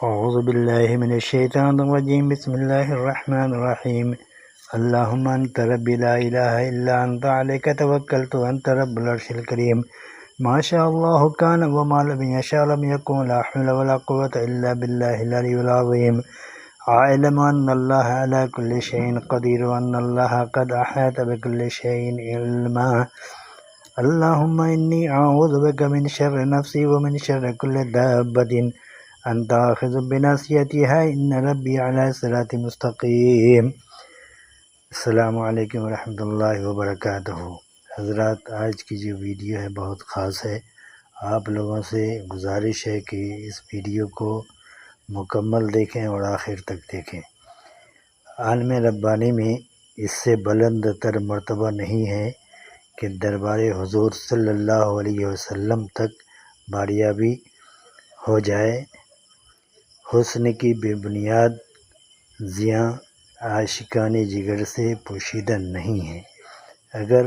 أعوذ بالله من الشيطان الرجيم بسم الله الرحمن الرحيم اللهم أنت ربي لا إله إلا أنت عليك توكلت وأنت رب العرش الكريم ما شاء الله كان وما لم يشاء لم يكن لا حول ولا قوة إلا بالله العلي العظيم أعلم أن الله على كل شيء قدير وأن الله قد أحاط بكل شيء علما اللهم إني أعوذ بك من شر نفسي ومن شر كل دابة أنت آخذ بناصيتها إن ربي على صراط مستقیم۔ السلام علیکم ورحمۃ اللہ وبرکاتہ۔ حضرات، آج کی جو ویڈیو ہے بہت خاص ہے۔ آپ لوگوں سے گزارش ہے کہ اس ویڈیو کو مکمل دیکھیں اور آخر تک دیکھیں۔ عالم ربانی میں اس سے بلند تر مرتبہ نہیں ہے کہ دربار حضور صلی اللہ علیہ وسلم تک باریابی ہو جائے۔ حسن کی بے بنیاد زیاں عاشقان جگر سے پوشیدہ نہیں ہے۔ اگر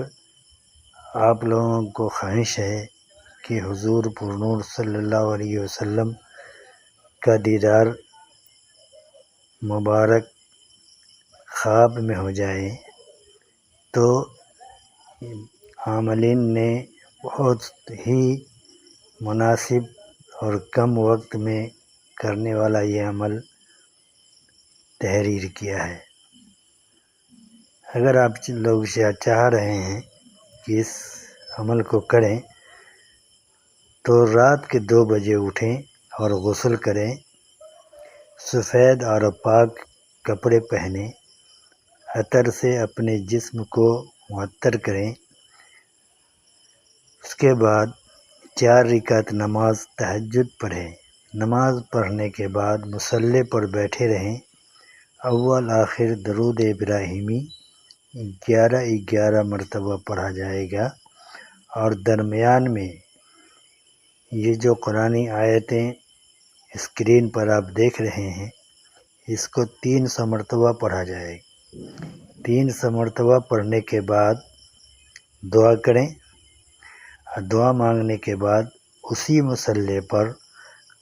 آپ لوگوں کو خواہش ہے کہ حضور پرنور صلی اللہ علیہ وسلم کا دیدار مبارک خواب میں ہو جائے تو عاملین نے بہت ہی مناسب اور کم وقت میں کرنے والا یہ عمل تحریر کیا ہے۔ اگر آپ لوگ چاہ رہے ہیں کہ اس عمل کو کریں تو رات کے 2 بجے اٹھیں اور غسل کریں، سفید اور پاک کپڑے پہنیں، عطر سے اپنے جسم کو معطر کریں، اس کے بعد 4 رکعت نماز تہجد پڑھیں۔ نماز پڑھنے کے بعد مصلی پر بیٹھے رہیں۔ اول آخر درود ابراہیمی 11 مرتبہ پڑھا جائے گا اور درمیان میں یہ جو قرآنی آیتیں اسکرین پر آپ دیکھ رہے ہیں اس کو 300 مرتبہ پڑھا جائے گا۔ 300 مرتبہ پڑھنے کے بعد دعا کریں۔ دعا مانگنے کے بعد اسی مصلی پر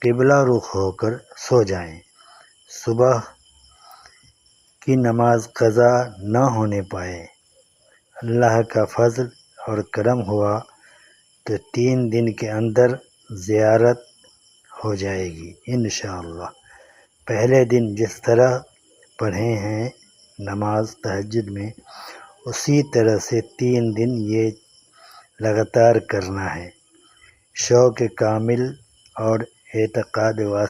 قبلہ رخ ہو کر سو جائیں۔ صبح کی نماز قضا نہ ہونے پائے، اللہ کا فضل اور کرم ہوا تو 3 دن کے اندر زیارت ہو جائے گی انشاءاللہ۔ پہلے دن جس طرح پڑھے ہیں نماز تہجد میں اسی طرح سے 3 دن یہ لگاتار کرنا ہے۔ شوق کامل اور اعتقاد